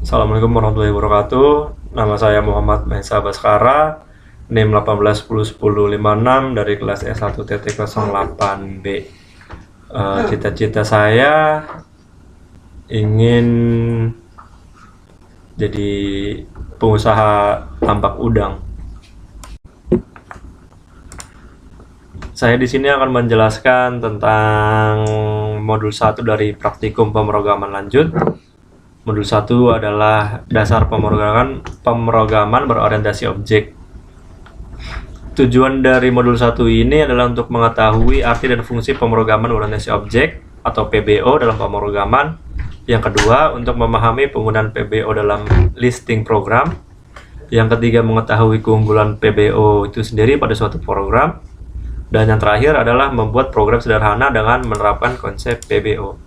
Assalamualaikum warahmatullahi wabarakatuh. Nama saya Muhammad Mahesa Baskara, NIM 18101056 dari kelas S1T08B. Cita-cita saya ingin jadi pengusaha tambak udang. Saya di sini akan menjelaskan tentang modul 1 dari praktikum pemrograman lanjut. Modul 1 adalah dasar pemrograman berorientasi objek. Tujuan dari modul 1 ini adalah untuk mengetahui arti dan fungsi pemrograman berorientasi objek atau PBO dalam pemrograman. Yang kedua, untuk memahami penggunaan PBO dalam listing program. Yang ketiga, mengetahui keunggulan PBO itu sendiri pada suatu program. Dan yang terakhir adalah membuat program sederhana dengan menerapkan konsep PBO.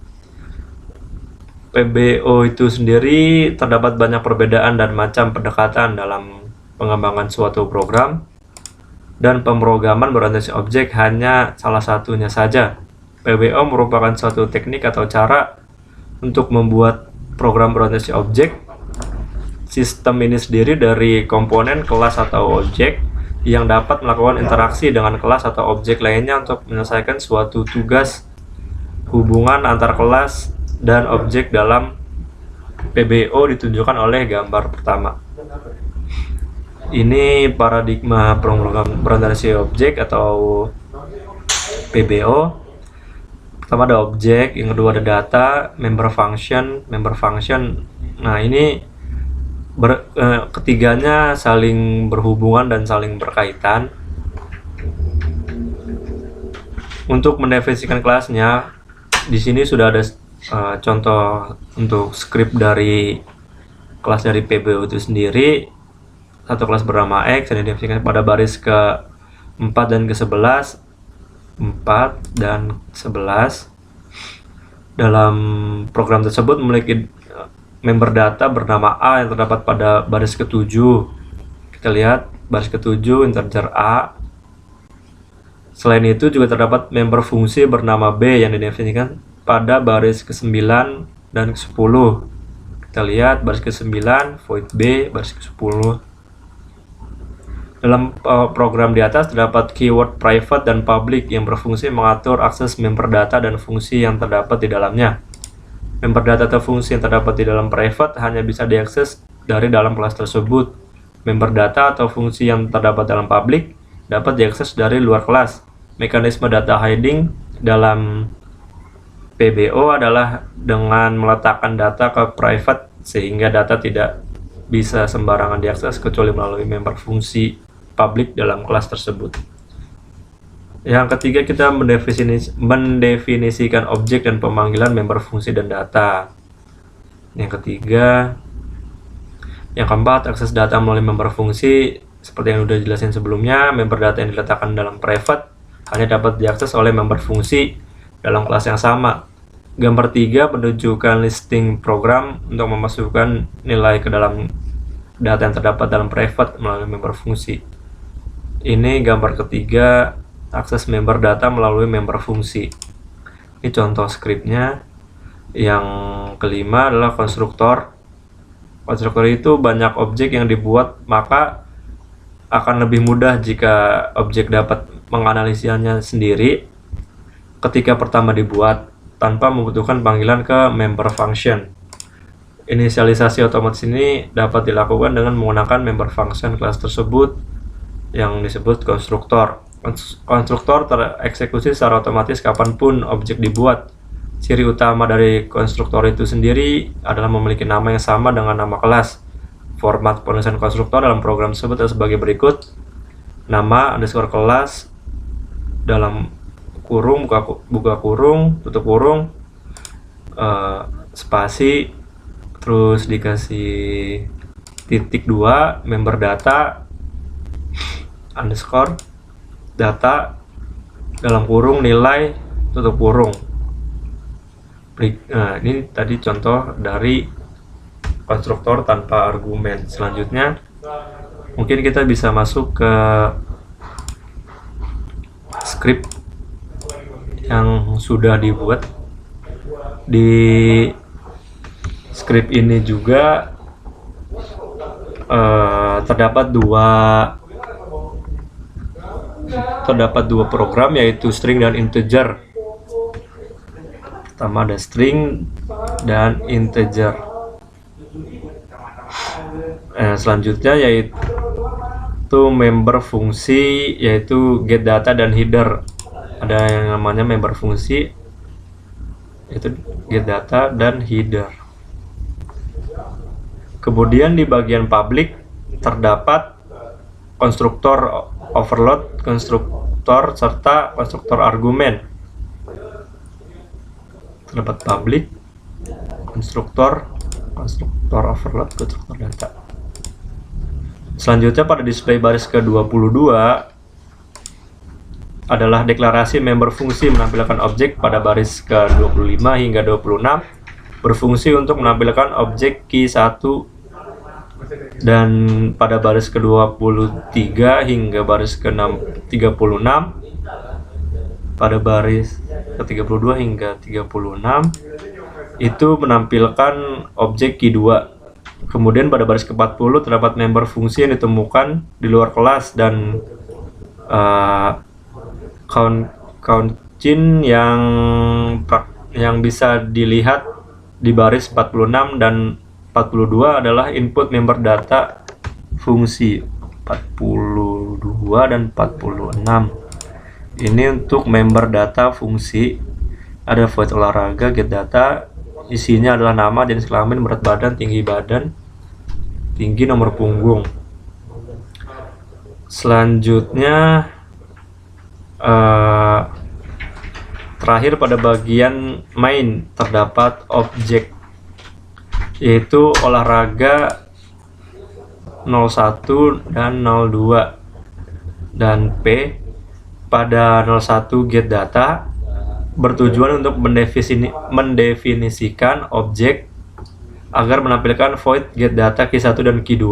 PBO itu sendiri terdapat banyak perbedaan dan macam pendekatan dalam pengembangan suatu program, dan pemrograman berorientasi objek hanya salah satunya saja. PBO merupakan suatu teknik atau cara untuk membuat program berorientasi objek. Sistem ini sendiri dari komponen, kelas atau objek yang dapat melakukan interaksi dengan kelas atau objek lainnya untuk menyelesaikan suatu tugas. Hubungan antar kelas dan objek dalam PBO ditunjukkan oleh gambar pertama. Ini paradigma pemrograman berorientasi objek atau PBO. Pertama ada objek, yang kedua ada data, member function. Nah, ini ketiganya saling berhubungan dan saling berkaitan. Untuk mendefinisikan kelasnya, di sini sudah ada contoh untuk script dari kelas dari PBO itu sendiri. Satu kelas bernama X yang didefinisikan pada baris ke-4 dan ke-11. 4 dan 11. Dalam program tersebut memiliki member data bernama A yang terdapat pada baris ke-7. Kita lihat baris ke-7 integer A. Selain itu juga terdapat member fungsi bernama B yang didefinisikan pada baris ke-9 dan ke-10. Kita lihat baris ke-9 void B, baris ke-10. Dalam program di atas terdapat keyword private dan public yang berfungsi mengatur akses member data dan fungsi yang terdapat di dalamnya. Member data atau fungsi yang terdapat di dalam private hanya bisa diakses dari dalam kelas tersebut. Member data atau fungsi yang terdapat dalam public dapat diakses dari luar kelas. Mekanisme data hiding dalam PBO adalah dengan meletakkan data ke private sehingga data tidak bisa sembarangan diakses kecuali melalui member fungsi public dalam kelas tersebut. Yang ketiga, kita mendefinisikan objek dan pemanggilan member fungsi dan data. Yang ketiga, yang keempat, akses data melalui member fungsi. Seperti yang sudah jelasin sebelumnya, member data yang diletakkan dalam private hanya dapat diakses oleh member fungsi dalam kelas yang sama. Gambar 3 menunjukkan listing program untuk memasukkan nilai ke dalam data yang terdapat dalam private melalui member fungsi. Ini gambar ketiga, akses member data melalui member fungsi. Ini contoh scriptnya. Yang kelima adalah konstruktor. Konstruktor itu banyak objek yang dibuat, maka akan lebih mudah jika objek dapat menganalisanya sendiri ketika pertama dibuat tanpa membutuhkan panggilan ke member function. Inisialisasi otomatis ini dapat dilakukan dengan menggunakan member function kelas tersebut yang disebut konstruktor. Konstruktor tereksekusi secara otomatis kapanpun objek dibuat. Ciri utama dari konstruktor itu sendiri adalah memiliki nama yang sama dengan nama kelas. Format penulisan konstruktor dalam program tersebut adalah sebagai berikut: nama underscore kelas dalam kurung, buka kurung, tutup kurung, spasi, terus dikasih titik 2, member data underscore data dalam kurung nilai, tutup kurung. Nah, ini tadi contoh dari konstruktor tanpa argumen. Selanjutnya mungkin kita bisa masuk ke script yang sudah dibuat. Di script ini juga terdapat dua program, yaitu string dan integer. Pertama ada string dan integer. Selanjutnya yaitu member fungsi, yaitu get data dan header. Ada yang namanya member fungsi, yaitu get data dan header. Kemudian di bagian public terdapat konstruktor overload, konstruktor, serta konstruktor argumen. Terdapat public, konstruktor overload, konstruktor data. Selanjutnya pada display baris ke-22 adalah deklarasi member fungsi menampilkan objek pada baris ke-25 hingga 26, berfungsi untuk menampilkan objek key 1, dan pada baris ke-23 hingga baris ke-36, pada baris ke-32 hingga 36 itu menampilkan objek key 2. Kemudian pada baris ke-40 terdapat member fungsi yang ditemukan di luar kelas dan countchin yang bisa dilihat di baris 46 dan 42 adalah input member data fungsi 42 dan 46. Ini untuk member data fungsi. Ada void olahraga, get data, isinya adalah nama, jenis kelamin, berat badan, tinggi, nomor punggung. Selanjutnya terakhir pada bagian main terdapat objek, yaitu olahraga 01 dan 02, dan P pada 01 get data bertujuan untuk mendefinisikan objek agar menampilkan void get data key 1 dan key 2,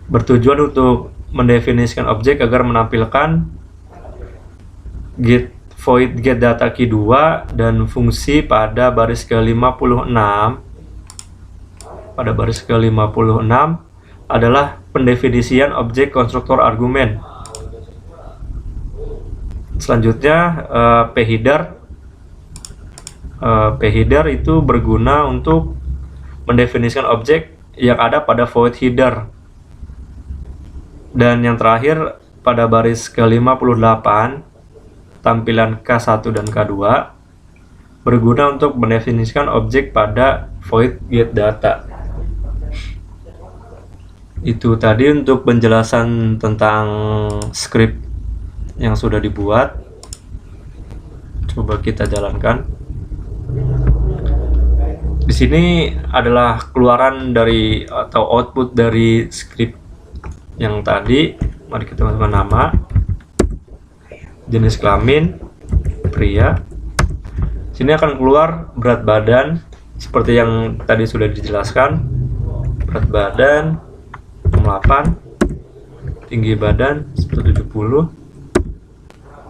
bertujuan untuk mendefinisikan objek agar menampilkan void get data key 2, dan fungsi pada baris ke-56. Pada baris ke-56 adalah pendefinisian objek konstruktor argumen. Selanjutnya pheader itu berguna untuk mendefinisikan objek yang ada pada void header. Dan yang terakhir pada baris ke-58 tampilan K1 dan K2 berguna untuk mendefinisikan objek pada void get data. Itu tadi untuk penjelasan tentang script yang sudah dibuat. Coba kita jalankan. Di sini adalah keluaran dari atau output dari script yang tadi. Mari kita masukkan nama, jenis kelamin pria. Sini akan keluar berat badan seperti yang tadi sudah dijelaskan. Berat badan 68, tinggi badan 170,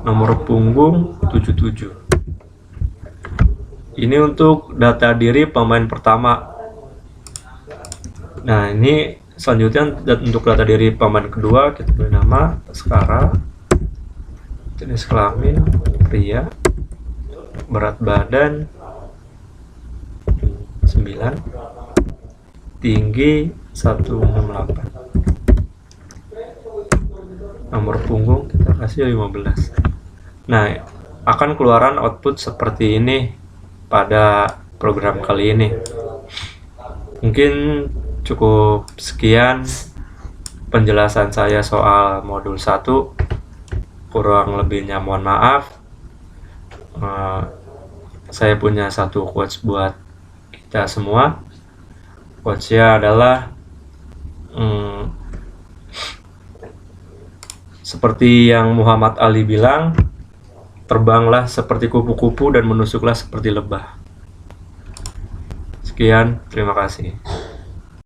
nomor punggung 77. Ini untuk data diri pemain pertama. Nah, ini selanjutnya untuk data diri pemain kedua, kita beri nama Sekarang, jenis kelamin pria, berat badan 9, tinggi 168, nomor punggung kita kasih 15. Nah, akan keluaran output seperti ini pada program kali ini. Mungkin cukup sekian penjelasan saya soal modul 1. Kurang lebihnya mohon maaf. Saya punya satu quotes buat kita semua. Quotes-nya adalah seperti yang Muhammad Ali bilang, terbanglah seperti kupu-kupu dan menusuklah seperti lebah. Sekian, terima kasih.